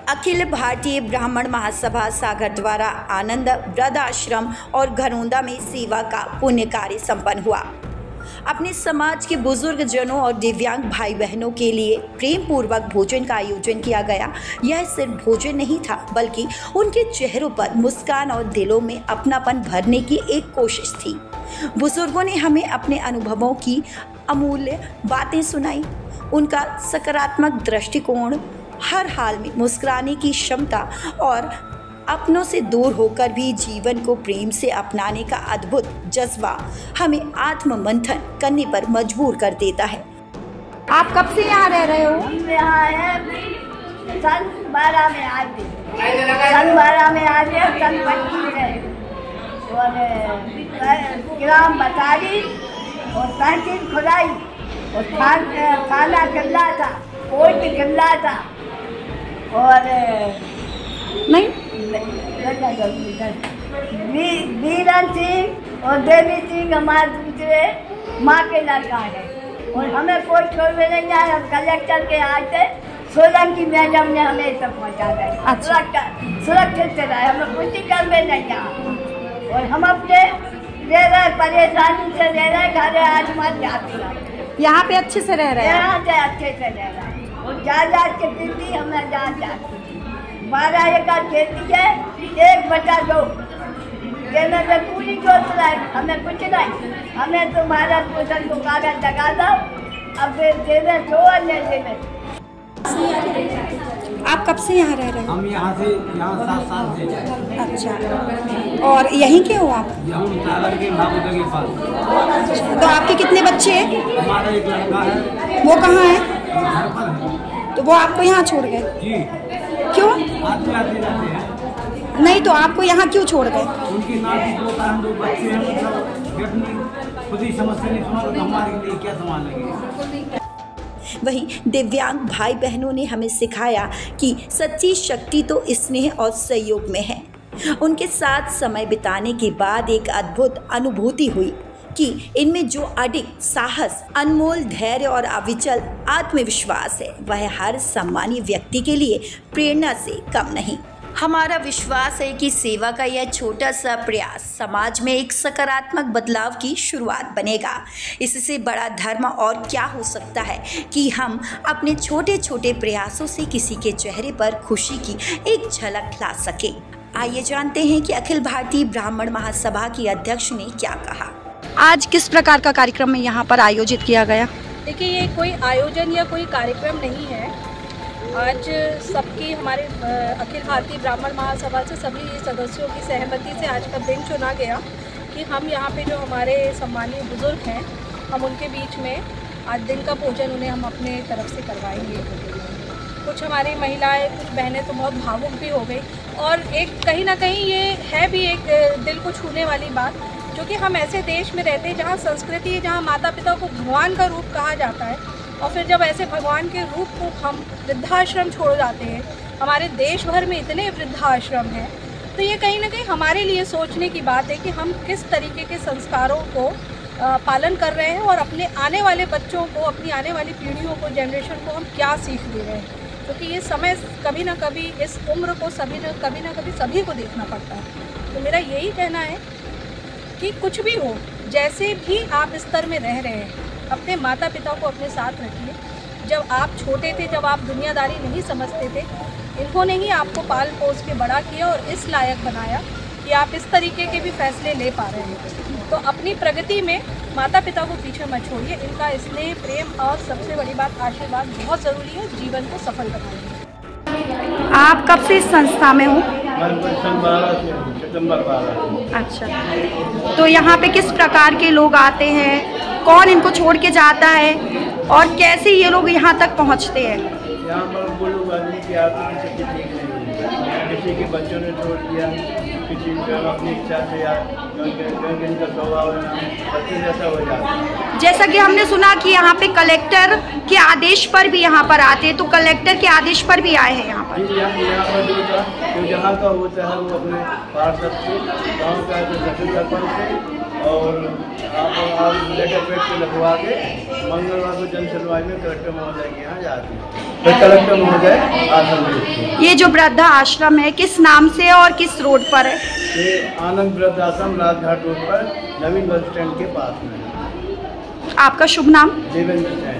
अखिल भारतीय ब्राह्मण महासभा सागर द्वारा आनंद वृद्धाश्रम और घरौंदा में सेवा का पुण्य कार्य संपन्न हुआ। अपने समाज के बुजुर्ग जनों और दिव्यांग भाई बहनों के लिए प्रेम पूर्वक भोजन का आयोजन किया गया। यह सिर्फ भोजन नहीं था, बल्कि उनके चेहरों पर मुस्कान और दिलों में अपनापन भरने की एक कोशिश थी। बुजुर्गों ने हमें अपने अनुभवों की अमूल्य बातें सुनाई। उनका सकारात्मक दृष्टिकोण, हर हाल में मुस्कुराने की क्षमता और अपनों से दूर होकर भी जीवन को प्रेम से अपनाने का अद्भुत जज्बा हमें आत्ममंथन करने पर मजबूर कर देता है। आप कब से यहाँ रह रहे हो? हम यहाँ है सन 12 में आए थे। सन 12 में आए थे, सन 25 में और ग्राम बतारी और तहसील खुदाई और थाना कल्ला था, कोर्ट कल्ला था और नहीं वीरन सिंह और देवी सिंह हमारे दूसरे माँ के लड़का है और हमें कोई छोड़ने नहीं आए। हम कलेक्टर के आए थे, सोलंकी मैडम ने हमें सब पहुँचा दिया। सुरक्षित से रहे, हमें कुछ कर में नहीं आया और हम अपने ले रहे परेशानी से ले रहे घर आज मत जाते। यहाँ पे अच्छे से रह रहे हैं? यहाँ से अच्छे से रह रहे हैं और जा के पीती हमें जाती 12 एकड़ खेती है, 1/2 देने में पूरी जोत रहा है। हमें कुछ नहीं, हमें तुम्हारा पोषण को कागज लगा दो, अब देवे सो ले देवे। आप कब से यहाँ रह रहे हैं? हम यहाँ 7 साल से। अच्छा, और यहीं के हो आप? यहाँ सागर के महाबुद्ध के पास। तो आपके कितने बच्चे हैं? हमारा एक लड़का है। वो कहाँ है? घर पर है। तो वो आपको यहाँ छोड़ गए? जी। क्यों? आते जाते हैं। नहीं तो आपको यहाँ क्यों छोड़ गए? उनकी नाती पोता हम 2 बच्चे हैं, मतलब खुद ही समस्या नहीं सुना तो हमारे लिए क्या संभाल लेंगे। वहीं दिव्यांग भाई बहनों ने हमें सिखाया कि सच्ची शक्ति तो स्नेह और सहयोग में है। उनके साथ समय बिताने के बाद एक अद्भुत अनुभूति हुई कि इनमें जो अडिग साहस, अनमोल धैर्य और अविचल आत्मविश्वास है, वह हर सम्मानीय व्यक्ति के लिए प्रेरणा से कम नहीं। हमारा विश्वास है कि सेवा का यह छोटा सा प्रयास समाज में एक सकारात्मक बदलाव की शुरुआत बनेगा। इससे बड़ा धर्म और क्या हो सकता है कि हम अपने छोटे छोटे प्रयासों से किसी के चेहरे पर खुशी की एक झलक ला सके। आइए जानते हैं कि अखिल भारतीय ब्राह्मण महासभा की अध्यक्ष ने क्या कहा। आज किस प्रकार का कार्यक्रम में यहाँ पर आयोजित किया गया? देखिए, ये कोई आयोजन या कोई कार्यक्रम नहीं है। आज सबकी हमारे अखिल भारतीय ब्राह्मण महासभा से सभी सदस्यों की सहमति से आज का दिन चुना गया कि हम यहाँ पे जो हमारे सम्मानीय बुजुर्ग हैं, हम उनके बीच में आज दिन का भोजन उन्हें हम अपने तरफ से करवाएंगे। कुछ हमारी महिलाएं, कुछ बहनें तो बहुत भावुक भी हो गई और एक कहीं ना कहीं ये है भी एक दिल को छूने वाली बात, जो कि हम ऐसे देश में रहते हैं जहाँ संस्कृति है, जहाँ माता पिता को भगवान का रूप कहा जाता है और फिर जब ऐसे भगवान के रूप को हम वृद्धाश्रम छोड़ जाते हैं, हमारे देश भर में इतने वृद्धाश्रम हैं, तो ये कहीं ना कहीं हमारे लिए सोचने की बात है कि हम किस तरीके के संस्कारों को पालन कर रहे हैं और अपने आने वाले बच्चों को, अपनी आने वाली पीढ़ियों को, जनरेशन को हम क्या सीख दे रहे हैं। क्योंकि ये समय कभी ना कभी, इस उम्र को कभी ना कभी सभी को देखना पड़ता है। तो मेरा यही कहना है कि कुछ भी हो, जैसे भी आप स्तर में रह रहे हैं, अपने माता पिता को अपने साथ रखिए। जब आप छोटे थे, जब आप दुनियादारी नहीं समझते थे, इन्होंने ही आपको पाल पोस के बड़ा किया और इस लायक बनाया कि आप इस तरीके के भी फैसले ले पा रहे हैं। तो अपनी प्रगति में माता पिता को पीछे मत छोड़िए। इनका स्नेह, प्रेम और सबसे बड़ी बात आशीर्वाद बहुत ज़रूरी है जीवन को सफल बनाने। आप कब से इस संस्था में हो? सितंबर 12। अच्छा, तो यहाँ पे किस प्रकार के लोग आते हैं, कौन इनको छोड़ के जाता है और कैसे ये लोग यहाँ तक पहुँचते हैं? यहाँ पर वो लोग आदमी की आर्थिक स्थिति ठीक नहीं है, किसी के बच्चों ने छोड़ दिया, किसी को अपनी इच्छा से या इनका स्वभाव बच्चे जैसा हो जाता है। जैसा कि हमने सुना कि यहाँ पे कलेक्टर के आदेश पर भी यहाँ पर आते हैं, तो कलेक्टर के आदेश पर भी आए हैं यहाँ पर? यहाँ पर जो जहाँ का होता है वो अपने पार्षद से, गाँव का जो सचिव सरपंच से और आप लेटर पेड पे लिखवा के मंगलवार को जन सुनवाई में कलेक्टर महोदय के यहाँ जाती है, फिर कलेक्टर महोदय आश्रम में। ये जो वृद्धा आश्रम है किस नाम से और किस रोड पर है? ये आनंद वृद्ध आश्रम राजघाट रोड पर नवीन बस स्टैंड के पास में है। आपका शुभ नाम? देवेंद्र।